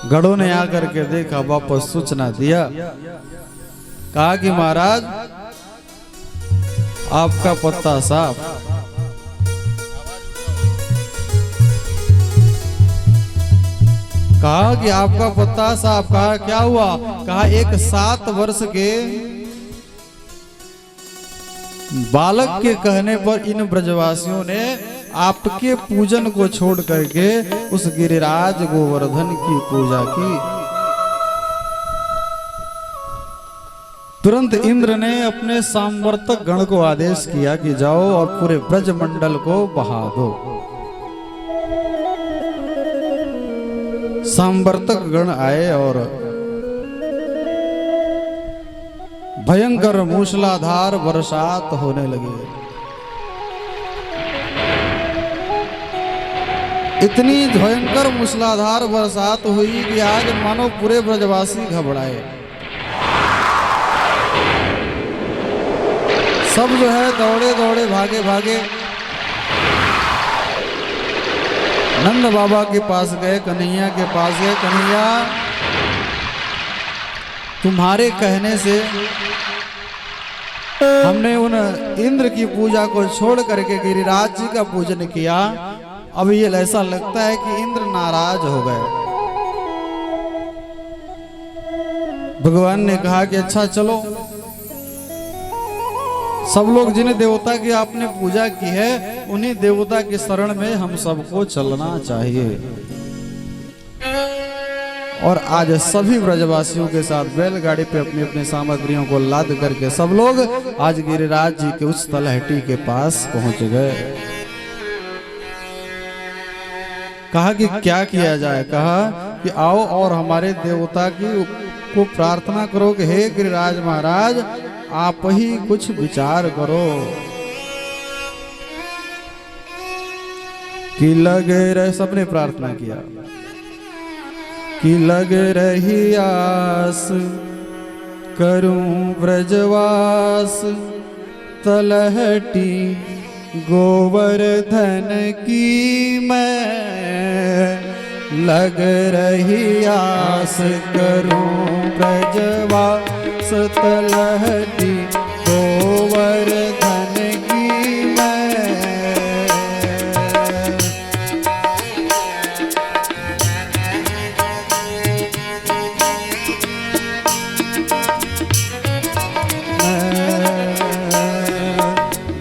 गढ़ों ने आकर के देखा, वापस सूचना दिया, कहा कि महाराज आपका पत्ता साफ। कहा कि आपका पत्ता साफ। कहा क्या हुआ? कहा एक 7 वर्ष के बालक के कहने पर इन ब्रजवासियों ने आपके पूजन को छोड़ करके उस गिरिराज गोवर्धन की पूजा की। तुरंत इंद्र ने अपने सांवर्तक गण को आदेश किया कि जाओ और पूरे ब्रज मंडल को बहा दो। सांवर्तक गण आए और भयंकर मूसलाधार बरसात होने लगी। इतनी भयंकर मूसलाधार बरसात हुई कि आज मानो पूरे ब्रजवासी घबराए। सब जो है दौड़े दौड़े भागे भागे नंद बाबा के पास गए, कन्हैया के पास गए। कन्हैया, तुम्हारे कहने से हमने उन इंद्र की पूजा को छोड़ करके गिरिराज जी का पूजन किया। अब ये ऐसा लगता है कि इंद्र नाराज हो गए। भगवान ने कहा कि अच्छा चलो, सब लोग जिन्हें देवता की आपने पूजा की है उन्हीं देवता के शरण में हम सबको चलना चाहिए। और आज सभी ब्रजवासियों के साथ बैलगाड़ी पे अपनी अपनी सामग्रियों को लाद करके सब लोग आज गिरिराज जी के उस तलहटी के पास पहुंच गए। कहा कि क्या किया जाए? कहा कि आओ और हमारे देवता की को प्रार्थना करो कि हे गिरिराज महाराज, आप ही कुछ विचार करो कि लगे रहे। सबने प्रार्थना किया कि लग रही आस करूं ब्रजवास, तलहटी गोवर्धन की मैं। लग रही आस करूं ब्रजवास, तलहटी गोवर्धन की मैं।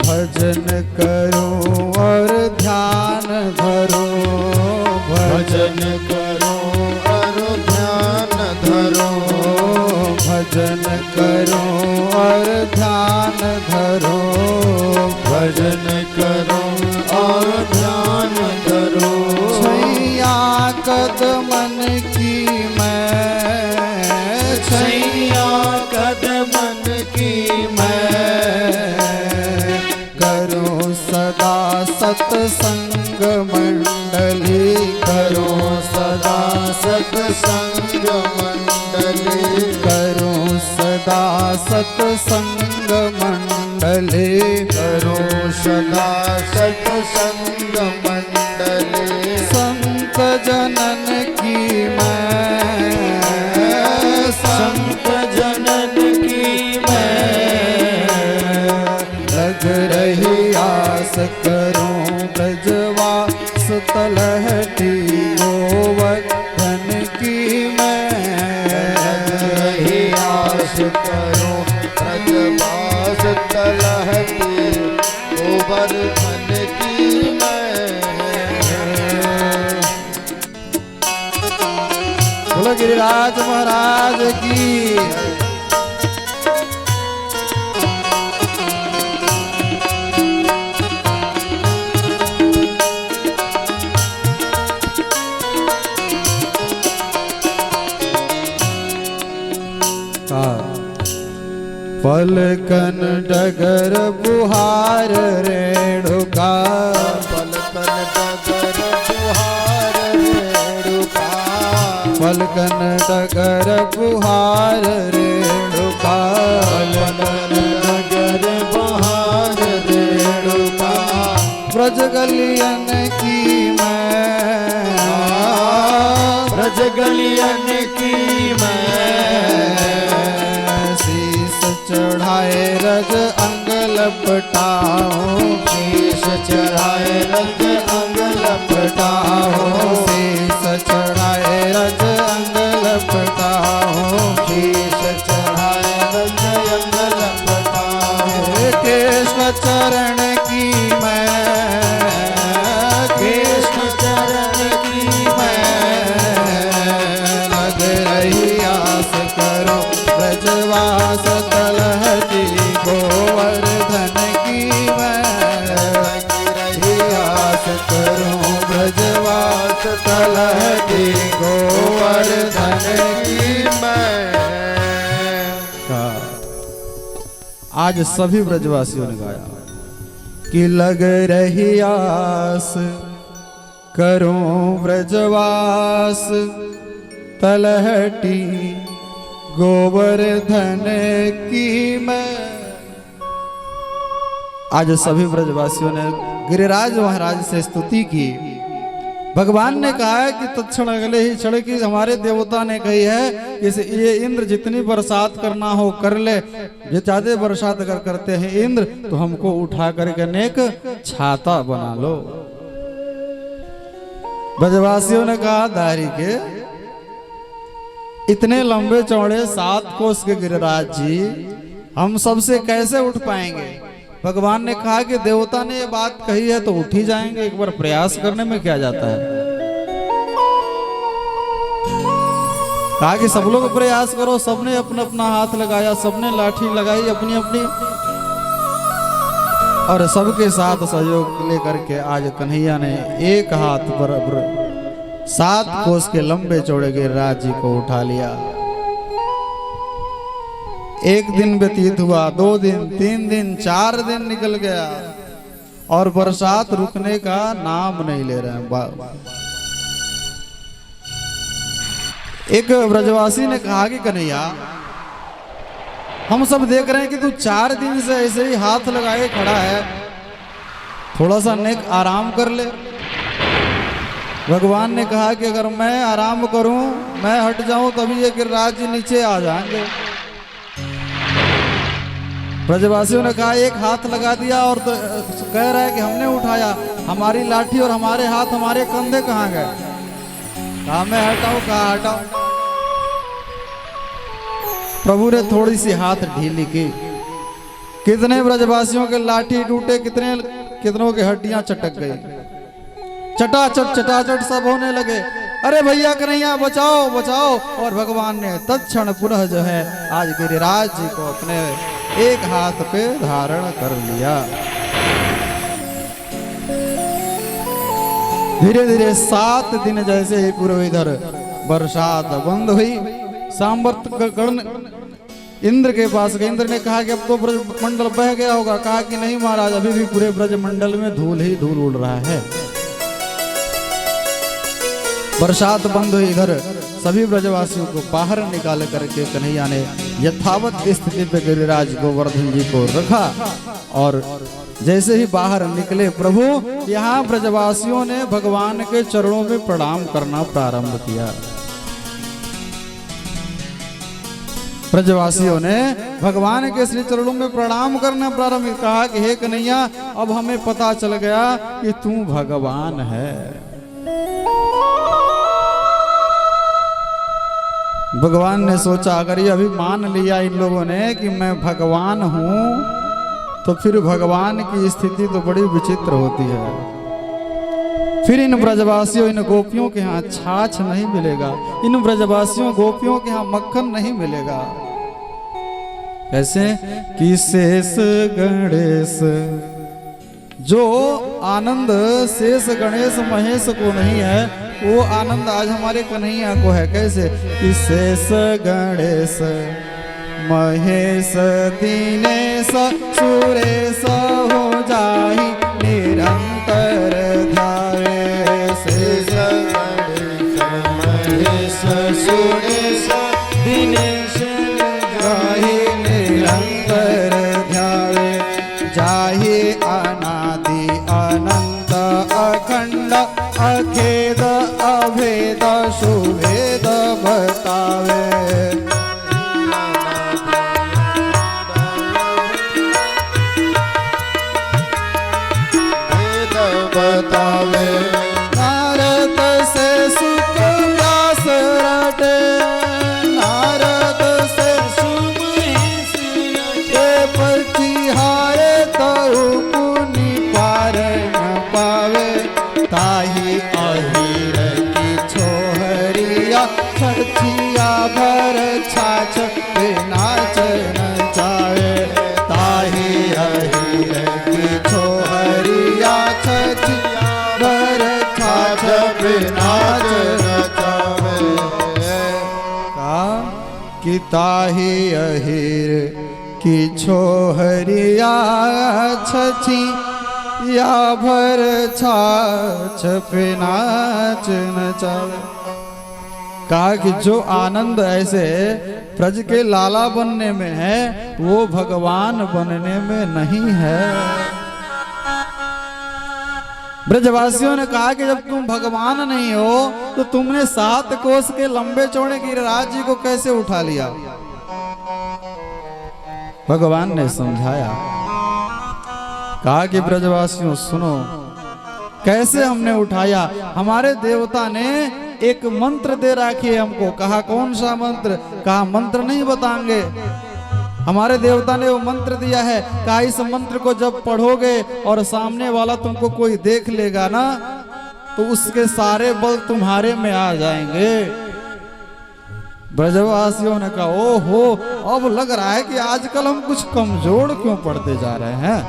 भजन करो और ध्यान धरो, भजन करो और ध्यान धरो, भजन करो और ध्यान धरो, भजन करो और ध्यान धरो। छैया कदमन की मैं, छैया कदमन की मैं। करो सदा सत्संग मंडली, करो सदा सत्संग मंडली, करो सदा सत्संग मंडली, करो सदा सत्संग मंडली। संत जनन की मैं, संत जनन की मैं। लग रही आस करूं ब्रजवास, तलहटी गोवर्धन की मैं। लग रही आस करूं ब्रजवास, तलहटी गोवर्धन की मैं। बोलो गिरिराज महाराज की। पलकन डगर बुहार रेणुका, पलकन डगर बुहार रेणुका, पलकन डगर बुहार रेणुका, पलकन डगर बुहार रेणुका। ब्रज गलियन की मैं, ब्रज ब्रज गलियन की मैं, शीश चढ़ाए रज अंग लपटाओ, शीश चढ़ाए रज अंग लपटाओ, शीश चढ़ाए रज अंग लपटाओ, शीश चढ़ाए रज अंग लपटाओ। कृष्ण चरण की मैं, कृष्ण चरण की मैं, लग रही आस करो ब्रजवास तलहटी गोवर्धन की मैं, लग रही आस करूं ब्रजवास तलहटी गोवर्धन की मैं। आज सभी ब्रजवासियों ने गाया कि लग रही आस करूं ब्रजवास तलहटी गोवर्धन की मैं। आज सभी ब्रजवासियों ने गिरिराज महाराज से स्तुति की। भगवान ने कहा है कि तत्क्षण अगले ही क्षण की हमारे देवता ने कही है कि ये इंद्र जितनी बरसात करना हो कर ले, ये ज्यादा बरसात अगर करते हैं इंद्र तो हमको उठा करके नेक छाता बना लो। ब्रजवासियों ने कहा दारी के इतने लंबे चौड़े 7 कोस के गिरिराज जी हम सबसे कैसे उठ पाएंगे। भगवान ने कहा कि देवता ने ये बात कही है तो उठ ही जाएंगे, एक बार प्रयास करने में क्या जाता है। कहा कि सब लोग प्रयास करो। सबने अपना अपना हाथ लगाया, सबने लाठी लगाई अपनी अपनी, और सबके साथ सहयोग लेकर के आज कन्हैया ने एक हाथ बराबर 7 कोस के लंबे चौड़े गिरिराज जी को उठा लिया। एक दिन व्यतीत हुआ, 2 दिन, 3 दिन, 4 दिन निकल गया और बरसात रुकने का नाम नहीं ले रहे हैं। एक ब्रजवासी ने कहा कि कन्हैया हम सब देख रहे हैं कि तू 4 दिन से ऐसे ही हाथ लगाए खड़ा है, थोड़ा सा नेक आराम कर ले। भगवान ने कहा कि अगर मैं आराम करूं, मैं हट जाऊं, तभी ये गिरिराज जी नीचे आ जाएंगे। ब्रजवासियों ने कहा एक हाथ लगा दिया और तो कह रहा है कि हमने उठाया, हमारी लाठी और हमारे हाथ हमारे कंधे कहाँ गए। कहा मैं हटाऊं, कहा हटाऊं। प्रभु ने थोड़ी सी हाथ ढीली की, कितने ब्रजवासियों के लाठी टूटे, कितनों की हड्डियां चटक गई। चटाचट सब होने लगे, अरे भैया कन्हैया बचाओ बचाओ। और भगवान ने तत्क्षण पुनः जो है आज गिरिराज जी को अपने एक हाथ पे धारण कर लिया। धीरे धीरे 7 दिन जैसे ही पूर्व इधर बरसात बंद हुई, सांवर्त गण इंद्र के पास गए। इंद्र ने कहा कि अब तो ब्रज मंडल बह गया होगा। कहा कि नहीं महाराज, अभी भी पूरे ब्रज मंडल में धूल ही धूल उड़ रहा है। बरसात बंद हुई, इधर सभी ब्रजवासियों को बाहर निकाल करके कन्हैया ने यथावत स्थिति पे गिरिराज गोवर्धन जी को रखा। और जैसे ही बाहर निकले प्रभु, यहाँ ब्रजवासियों ने भगवान के चरणों में प्रणाम करना प्रारंभ किया। ब्रजवासियों ने भगवान के श्री चरणों में प्रणाम करना प्रारंभ। कहा कि हे कन्हैया, अब हमें पता चल गया कि तू भगवान है। भगवान ने सोचा अगर ये अभी मान लिया इन लोगों ने कि मैं भगवान हूं, तो फिर भगवान की स्थिति तो बड़ी विचित्र होती है। फिर इन ब्रजवासियों, इन गोपियों के यहाँ छाछ नहीं मिलेगा, इन ब्रजवासियों गोपियों के यहाँ मक्खन नहीं मिलेगा। कैसे कि शेष गणेश, जो आनंद शेष गणेश महेश को नहीं है, वो आनंद आज हमारे कन्हैया को है। कैसे कि शेष गणेश महेश दीनेश सुरेश हो जाहि निरंतर ध्यावे। शेष गणेश महेश सुरेश दिनेश जाहि निरंतर ध्यावे। जाहि अनादि अनंत अखंड अखेद अभेद शुभेद छछिया भर छाछ पे नाच नचावे ताही अहिर की छोहरिया छछिया भर छाछ पे नाच नचावे का कि ताही अहिर की छोहरिया छछी या भर छाछ पे नाच नचावे। कहा कि जो आनंद ऐसे प्रज के लाला बनने में है वो भगवान बनने में नहीं है। ब्रजवासियों ने कहा कि जब तुम भगवान नहीं हो तो तुमने 7 कोस के लंबे चौड़े गिरिराज जी को कैसे उठा लिया। भगवान ने समझाया, कहा कि ब्रजवासियों सुनो, कैसे हमने उठाया। हमारे देवता ने एक मंत्र दे रखी है हमको। कहा कौन सा मंत्र। कहा मंत्र नहीं बताएंगे। हमारे देवता ने वो मंत्र दिया है। कहा इस मंत्र को जब पढ़ोगे और सामने वाला तुमको कोई देख लेगा ना तो उसके सारे बल तुम्हारे में आ जाएंगे। ब्रजवासियों ने कहा ओहो, अब लग रहा है कि आजकल हम कुछ कमजोर क्यों पड़ते जा रहे हैं।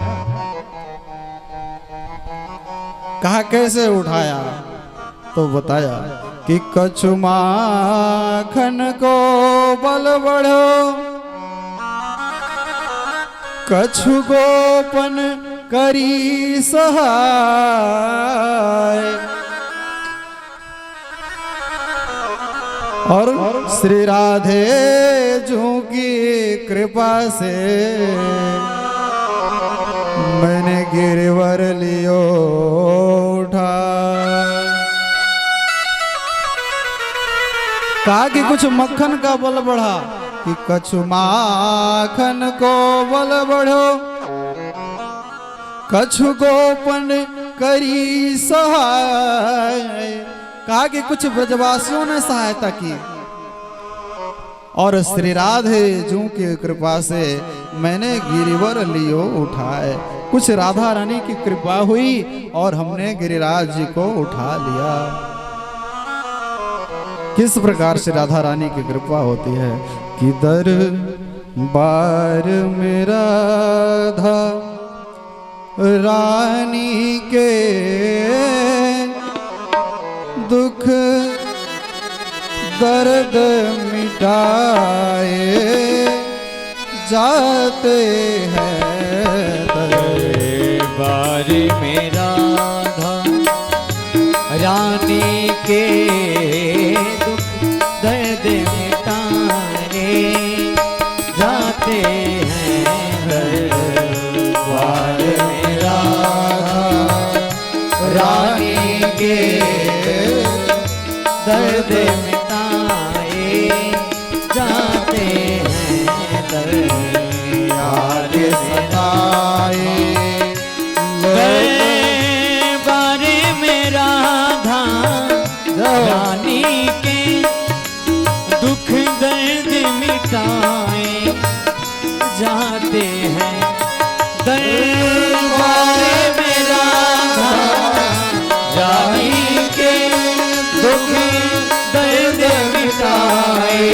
कहा कैसे उठाया तो बताया कि कछु माखन को बल बढ़ो, कछु गोपन करी सहाय, और श्री राधे जू की कृपा से मैंने गिरवर लियो उठा। कहा कि कुछ मक्खन का बल बढ़ा कि कछु माखन को बल बढ़ो, कछु गोपन करी सहाय। कहा कि कुछ ब्रजवासियों ने सहायता की और श्री राधे जू की कृपा से मैंने गिरिवर लियो उठाए। कुछ राधा रानी की कृपा हुई और हमने गिरिराज जी को उठा लिया। किस प्रकार से राधा रानी की कृपा होती है कि दरबार में राधा रानी के दुख दर्द मिटाए जाते हैं। दरबार में राधा रानी के दुख दर्द मिटाने जाते हैं। दरबार में राधा रानी के दर्द मिटाए जाते हैं। दरबार सताए दरबार में राधा रानी के दुख दर्द मिटाए जाते हैं। दरबार में राधा रानी के दुख दर्द मिटाए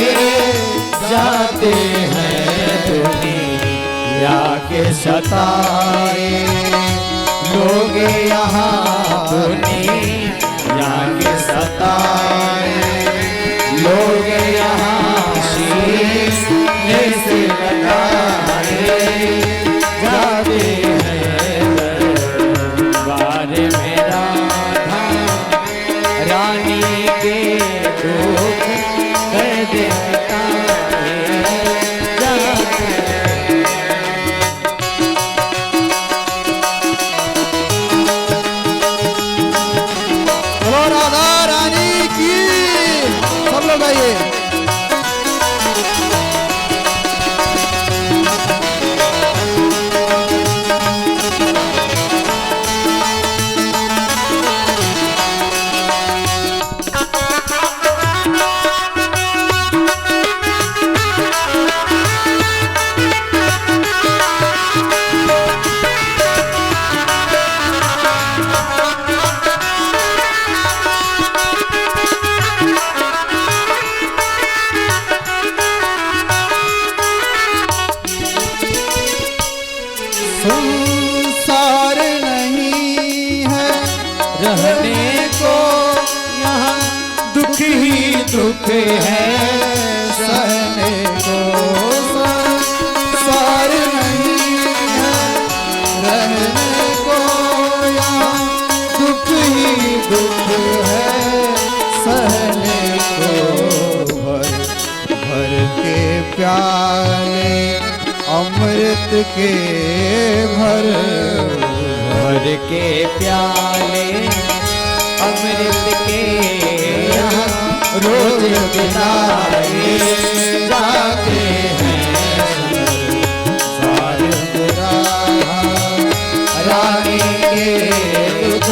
जाते हैं। दुनिया के सताए लोग यहाँ, दुनिया के सताए लोग यहाँ शीश से लगाए जाते हैं। दरबार में राधा रानी के दुख दर्द मिटाए जाते हैं। बोलो राधा रानी की। सब लोग आइए। दुख ही दुख है सहने को, संसार नहीं है रहने को यहाँ, दुख ही दुख है सहने को। भर के प्याले अमृत के भर के प्याले अमृत के यहाँ रोज बिताए जाते हैं सारे रानी के दुख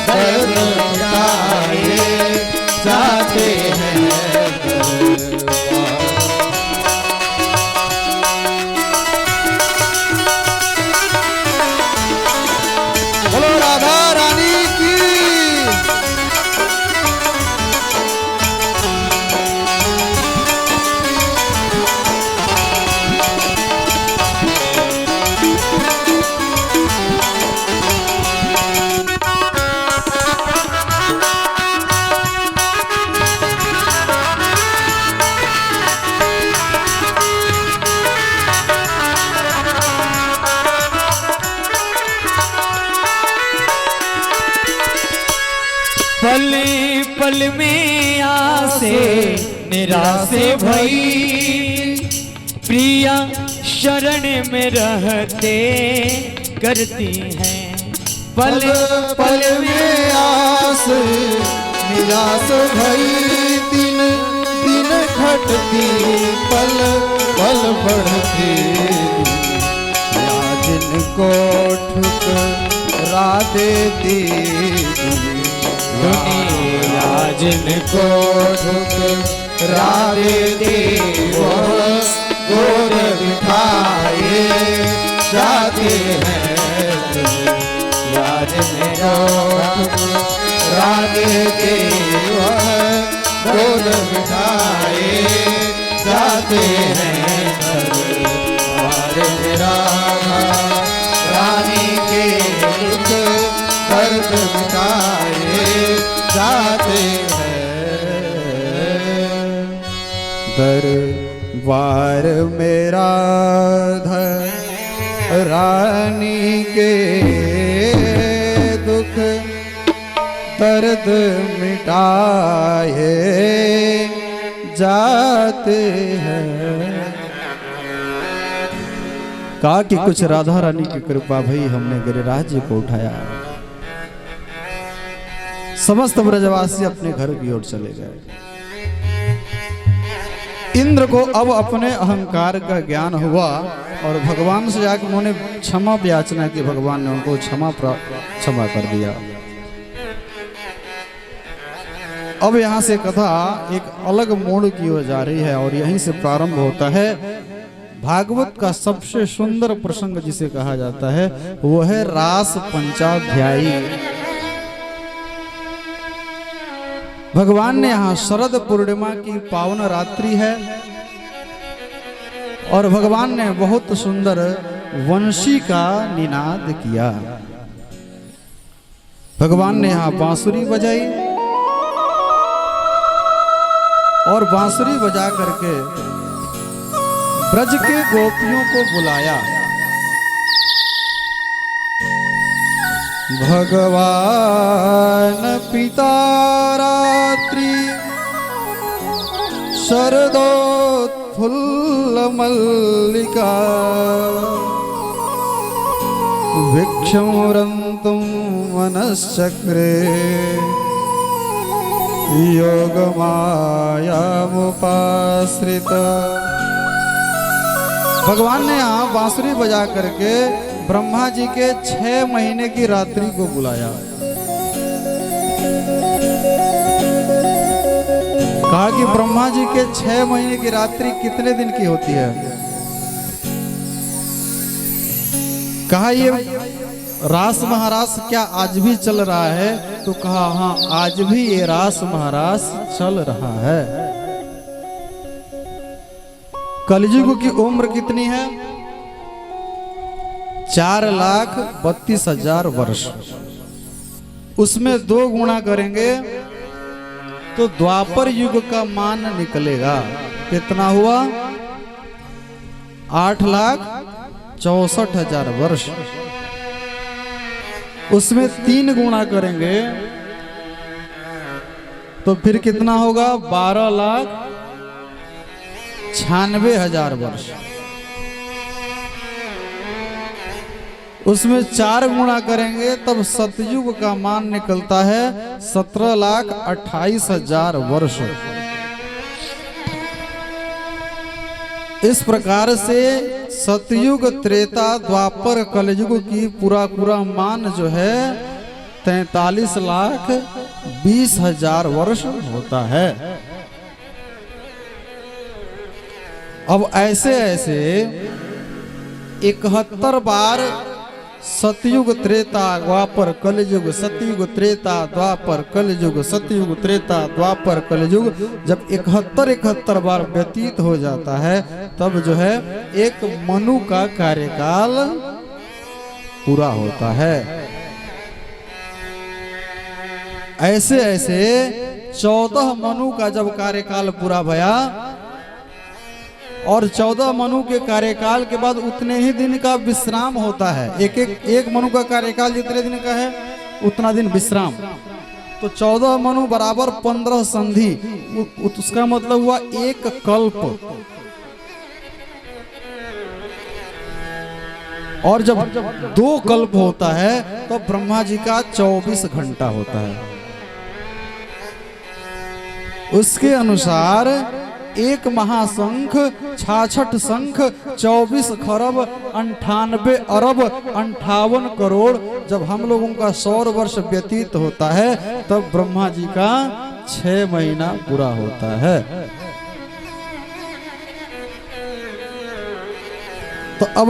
दर्द बिताए जाते हैं। बोलो राधा रानी की। पल पल में आसे निराशे भई, प्रिया शरण में रहते करती हैं। पल पल में आस निराश भई, दिन दिन घटती पल पल बढ़ती, या जिनको ठुकरा देती दुनिया जिनको ठुकरा देती वो गोद बिठाए जाते हैं। दुनिया जिनको ठुकरा देती वो गोद बिठाए जाते हैं। रानी के दुख दर्द मिटाए जाते हैं। दरबार मेरा रानी के दुख दर्द मिटाए जाते हैं। कहा कि कुछ राधा रानी की कृपा भई, हमने गिरिराज जी को उठाया, समस्त ब्रजवासी अपने घर की ओर चले गए। इंद्र को अब अपने अहंकार का ज्ञान हुआ और भगवान से जाकर उन्होंने क्षमा याचना की, भगवान ने उनको क्षमा कर दिया। अब यहाँ से कथा एक अलग मोड़ की ओर जा रही है और यहीं से प्रारंभ होता है भागवत का सबसे सुंदर प्रसंग जिसे कहा जाता है, वो है रास पंचाध्यायी। भगवान ने यहाँ शरद पूर्णिमा की पावन रात्रि है और भगवान ने बहुत सुंदर वंशी का निनाद किया। भगवान ने यहाँ बांसुरी बजाई और बांसुरी बजा करके ब्रज के गोपियों को बुलाया। भगवान पिता रात्रि शरदोत्फुल्ल मल्लिका, भिक्षुरन्तुं मनश्चक्रे योगमायामुपाश्रित। भगवान ने यहाँ बांसुरी बजा करके ब्रह्मा जी के 6 महीने की रात्रि को बुलाया। कहा कि ब्रह्मा जी के 6 महीने की रात्रि कितने दिन की होती है? कहा ये रास महारास क्या आज भी चल रहा है? तो कहा हाँ, आज भी ये रास महारास चल रहा है। कलयुग की उम्र कितनी है? 4,32,000 वर्ष। उसमें 2 गुणा करेंगे तो द्वापर युग का मान निकलेगा। कितना हुआ? 8,64,000 वर्ष। उसमें 3 गुणा करेंगे तो फिर कितना होगा? 12,96,000 वर्ष। उसमें 4 गुणा करेंगे तब सतयुग का मान निकलता है 17,28,000 वर्ष। इस प्रकार से सतयुग, त्रेता, द्वापर, कलयुग की पूरा मान जो है 43,20,000 वर्ष होता है। अब ऐसे ऐसे 71 बार सतयुग, त्रेता, द्वापर, कलयुग, सतयुग, त्रेता, द्वापर, कलयुग, सतयुग, त्रेता, द्वापर, कलयुग जब 71 बार व्यतीत हो जाता है तब जो है एक मनु का कार्यकाल पूरा होता है। ऐसे ऐसे 14 मनु का जब कार्यकाल पूरा भया और 14 मनु के कार्यकाल के बाद उतने ही दिन का विश्राम होता है। एक मनु का कार्यकाल जितने दिन का है उतना दिन विश्राम। तो 14 मनु बराबर 15 संधि, उसका मतलब हुआ 1 कल्प। और जब 2 कल्प होता है तो ब्रह्मा जी का 24 घंटा होता है। उसके अनुसार 1 महाशंख 66 शंख 24 खरब 98 अरब 58 करोड़ जब हम लोगों का 100 वर्ष व्यतीत होता है तब ब्रह्मा जी का 6 महीना पूरा होता है। तो अब